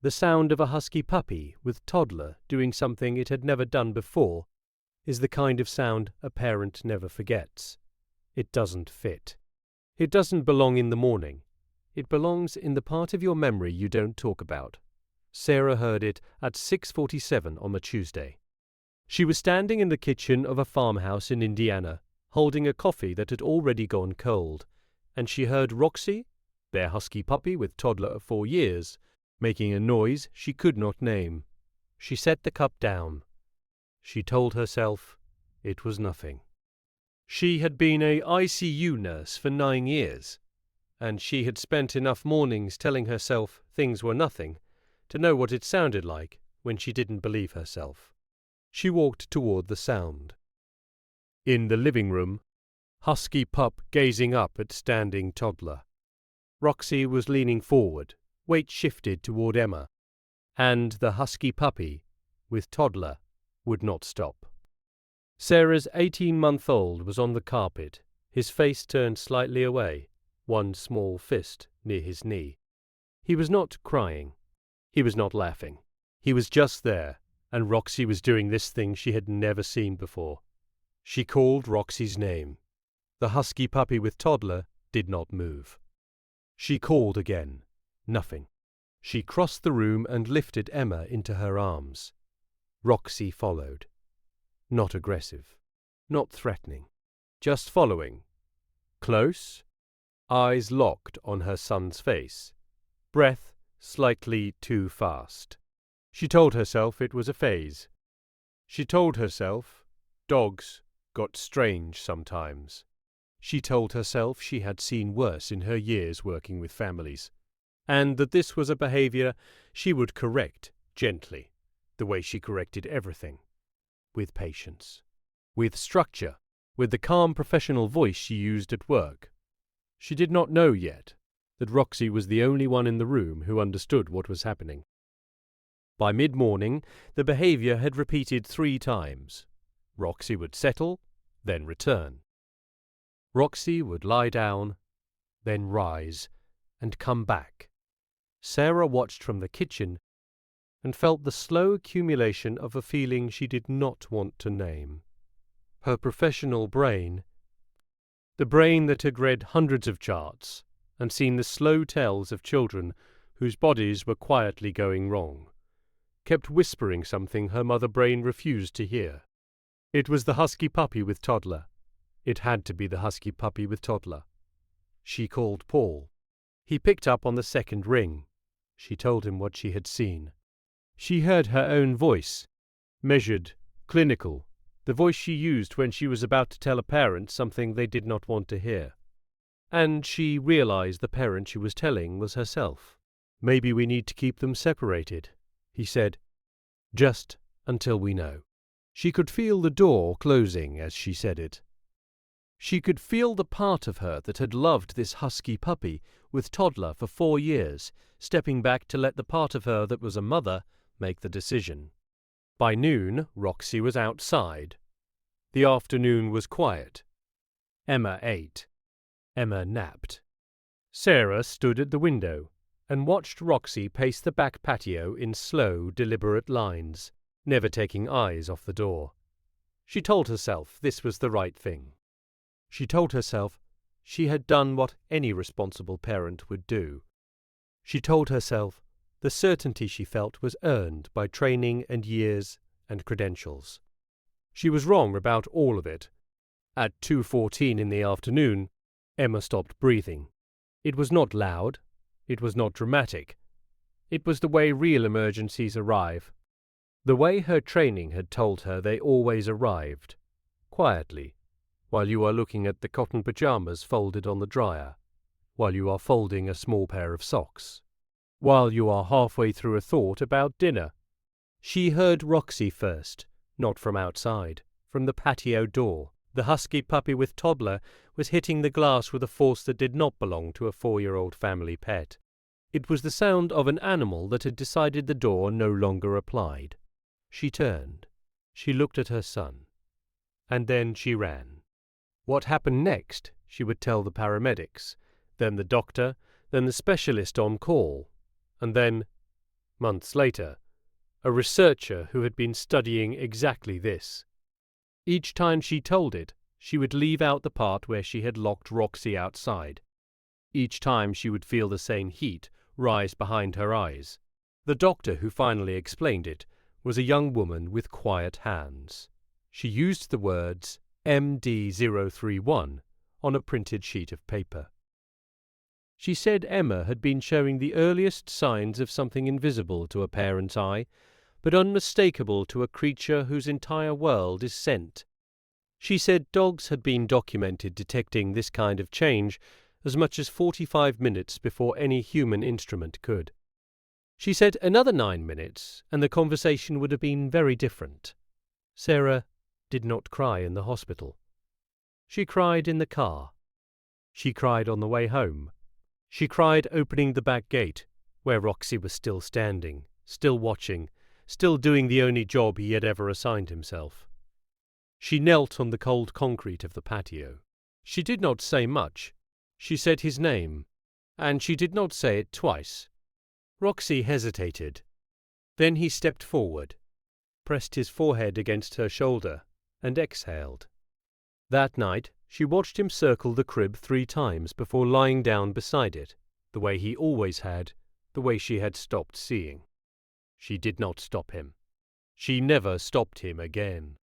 The sound of a husky puppy with toddler doing something it had never done before is the kind of sound a parent never forgets. It doesn't fit. It doesn't belong in the morning. It belongs in the part of your memory you don't talk about. Sarah heard it at 6:47 on a Tuesday. She was standing in the kitchen of a farmhouse in Indiana, holding a coffee that had already gone cold, and she heard Roxy, their husky puppy with toddler of 4 years, making a noise she could not name. She set the cup down. She told herself it was nothing. She had been a ICU nurse for 9 years, and she had spent enough mornings telling herself things were nothing to know what it sounded like when she didn't believe herself. She walked toward the sound. In the living room, husky pup gazing up at standing toddler. Roxy was leaning forward, weight shifted toward Emma, and the husky puppy, with toddler, would not stop. Sarah's 18-month-old was on the carpet, his face turned slightly away, one small fist near his knee. He was not crying. He was not laughing. He was just there, and Roxy was doing this thing she had never seen before. She called Roxy's name. The husky puppy with toddler did not move. She called again. Nothing. She crossed the room and lifted Emma into her arms. Roxy followed. Not aggressive, not threatening, just following. Close, eyes locked on her son's face, breath slightly too fast. She told herself it was a phase. She told herself dogs got strange sometimes. She told herself she had seen worse in her years working with families, and that this was a behavior she would correct gently, the way she corrected everything. With patience, with structure, with the calm professional voice she used at work. She did not know yet that Roxy was the only one in the room who understood what was happening. By mid-morning, the behavior had repeated 3 times. Roxy would settle, then return. Roxy would lie down, then rise, and come back. Sarah watched from the kitchen and felt the slow accumulation of a feeling she did not want to name. Her professional brain, the brain that had read hundreds of charts and seen the slow tells of children whose bodies were quietly going wrong, kept whispering something her mother brain refused to hear. It was the husky puppy with toddler. It had to be the husky puppy with toddler. She called Paul. He picked up on the second ring. She told him what she had seen. She heard her own voice, measured, clinical, the voice she used when she was about to tell a parent something they did not want to hear. And she realized the parent she was telling was herself. "Maybe we need to keep them separated," he said, "just until we know." She could feel the door closing as she said it. She could feel the part of her that had loved this husky puppy with toddler for 4 years, stepping back to let the part of her that was a mother make the decision. By noon, Roxy was outside. The afternoon was quiet. Emma ate. Emma napped. Sarah stood at the window and watched Roxy pace the back patio in slow, deliberate lines, never taking eyes off the door. She told herself this was the right thing. She told herself she had done what any responsible parent would do. She told herself the certainty she felt was earned by training and years and credentials. She was wrong about all of it. At 2:14 in the afternoon, Emma stopped breathing. It was not loud. It was not dramatic. It was the way real emergencies arrive. The way her training had told her they always arrived. Quietly, while you are looking at the cotton pajamas folded on the dryer, while you are folding a small pair of socks, while you are halfway through a thought about dinner. She heard Roxy first, not from outside, from the patio door. The husky puppy with toddler was hitting the glass with a force that did not belong to a 4-year-old family pet. It was the sound of an animal that had decided the door no longer applied. She turned. She looked at her son. And then she ran. What happened next, she would tell the paramedics, then the doctor, then the specialist on call, and then Months later, a researcher who had been studying exactly this. Each time she told it, she would leave out the part where she had locked Roxy outside. Each time she would feel the same heat rise behind her eyes. The doctor who finally explained it was a young woman with quiet hands. She used the words MD031 on a printed sheet of paper. She said Emma had been showing the earliest signs of something invisible to a parent's eye, but unmistakable to a creature whose entire world is scent. She said dogs had been documented detecting this kind of change as much as 45 minutes before any human instrument could. She said another 9 minutes, and the conversation would have been very different. Sarah did not cry in the hospital. She cried in the car. She cried on the way home. She cried opening the back gate, where Roxy was still standing, still watching, still doing the only job he had ever assigned himself. She knelt on the cold concrete of the patio. She did not say much. She said his name, and she did not say it twice. Roxy hesitated. Then he stepped forward, pressed his forehead against her shoulder, and exhaled. That night she watched him circle the crib 3 times before lying down beside it, the way he always had, the way she had stopped seeing. She did not stop him. She never stopped him again.